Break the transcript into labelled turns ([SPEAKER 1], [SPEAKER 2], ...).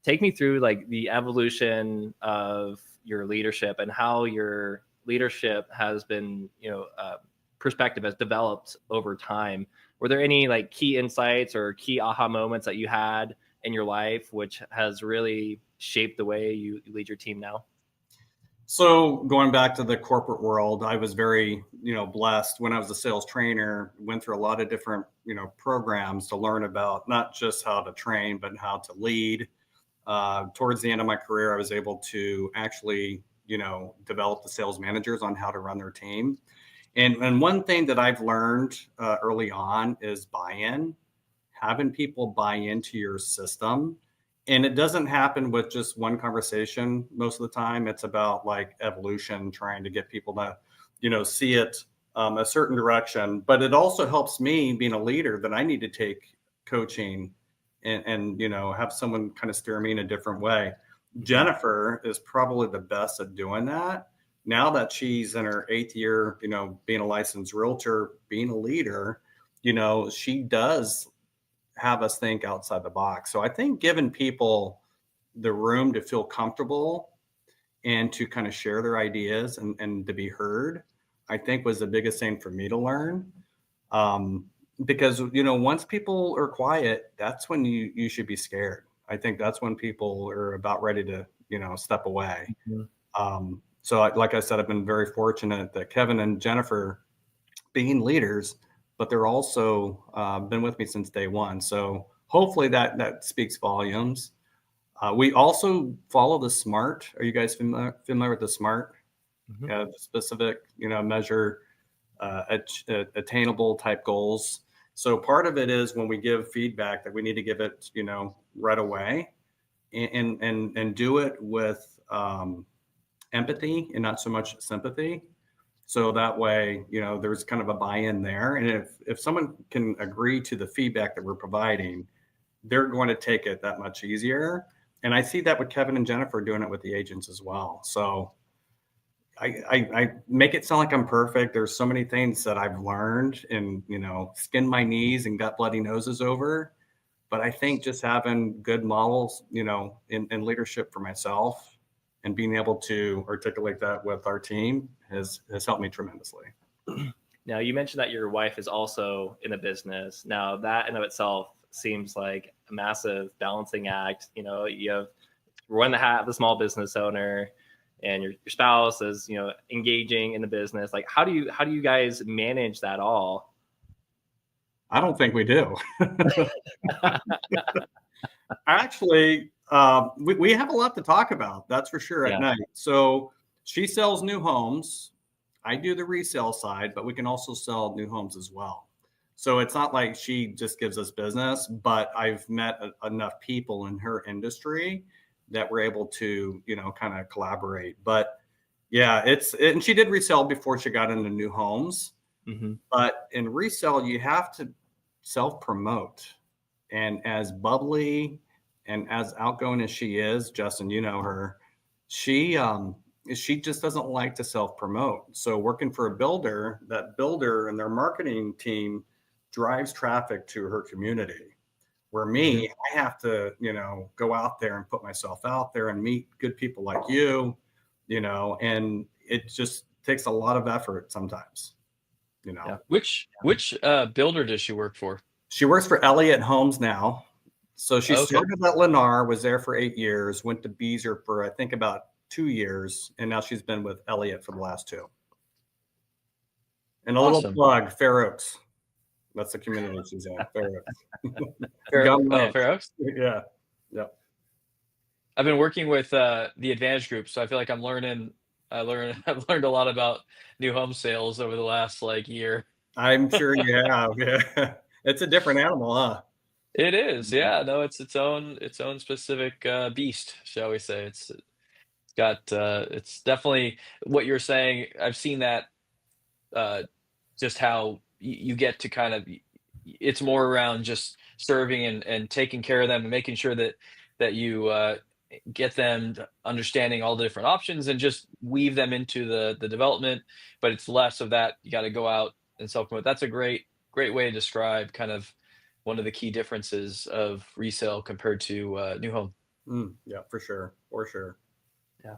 [SPEAKER 1] take me through like the evolution of your leadership and how your leadership has been, perspective has developed over time. Were there any like key insights or key aha moments that you had in your life, which has really shaped the way you lead your team now?
[SPEAKER 2] So going back to the corporate world, I was very, blessed when I was a sales trainer, went through a lot of different, programs to learn about not just how to train, but how to lead. Towards the end of my career, I was able to actually, develop the sales managers on how to run their team. And one thing that I've learned early on is buy-in, having people buy into your system. And it doesn't happen with just one conversation most of the time. It's about like evolution, trying to get people to, see it a certain direction. But it also helps me being a leader that I need to take coaching and have someone kind of steer me in a different way. Jennifer is probably the best at doing that. Now that she's in her 8th year, being a licensed realtor, being a leader, she does have us think outside the box. So I think giving people the room to feel comfortable and to kind of share their ideas and to be heard, I think was the biggest thing for me to learn. Because, once people are quiet, that's when you should be scared. I think that's when people are about ready to, step away. So like I said, I've been very fortunate that Kevin and Jennifer being leaders, but they're also been with me since day one. So hopefully that speaks volumes. We also follow the SMART. Are you guys familiar with the SMART? The specific, measure, attainable type goals. So part of it is when we give feedback that we need to give it, right away and do it with empathy and not so much sympathy. So that way, there's kind of a buy-in there. And if someone can agree to the feedback that we're providing, they're going to take it that much easier. And I see that with Kevin and Jennifer doing it with the agents as well. So I make it sound like I'm perfect. There's so many things that I've learned and, skinned my knees and got bloody noses over. But I think just having good models, in leadership for myself and being able to articulate that with our team has helped me tremendously.
[SPEAKER 1] Now, you mentioned that your wife is also in the business. Now, that in of itself seems like a massive balancing act. You have one the hat of the small business owner, and your spouse is, engaging in the business. Like, how do you guys manage that all?
[SPEAKER 2] I don't think we do. Actually, we have a lot to talk about. That's for sure at night. So she sells new homes. I do the resale side, but we can also sell new homes as well. So it's not like she just gives us business, but I've met enough people in her industry that we're able to, kind of collaborate. But yeah, and she did resell before she got into new homes. But in resale, you have to self-promote. And as bubbly and as outgoing as she is, Justin, you know her, she just doesn't like to self-promote. So working for a builder, that builder and their marketing team drives traffic to her community. Where me, I have to, go out there and put myself out there and meet good people like you, and it just takes a lot of effort sometimes,
[SPEAKER 3] Which builder does she work for?
[SPEAKER 2] She works for Elliott Homes now. So she started at Lennar, was there for 8 years, went to Beazer for, I think, about 2 years. And now she's been with Elliott for the last 2. And a little plug, Fair Oaks. That's the community she's in, Fair Oaks.
[SPEAKER 3] Fair Oaks?
[SPEAKER 2] Yeah.
[SPEAKER 3] I've been working with the Advantage Group, so I feel like I've learned a lot about new home sales over the last year.
[SPEAKER 2] I'm sure you have. Yeah. It's a different animal, huh?
[SPEAKER 3] It is. Yeah. No, it's its own specific beast, shall we say. It's definitely what you're saying. I've seen that just how you get to kind of, it's more around just serving and taking care of them and making sure that you get them understanding all the different options and just weave them into the development. But it's less of that. You got to go out and self-promote. That's a great way to describe kind of one of the key differences of resale compared to new home.
[SPEAKER 2] Yeah, for sure. For sure.
[SPEAKER 1] Yeah.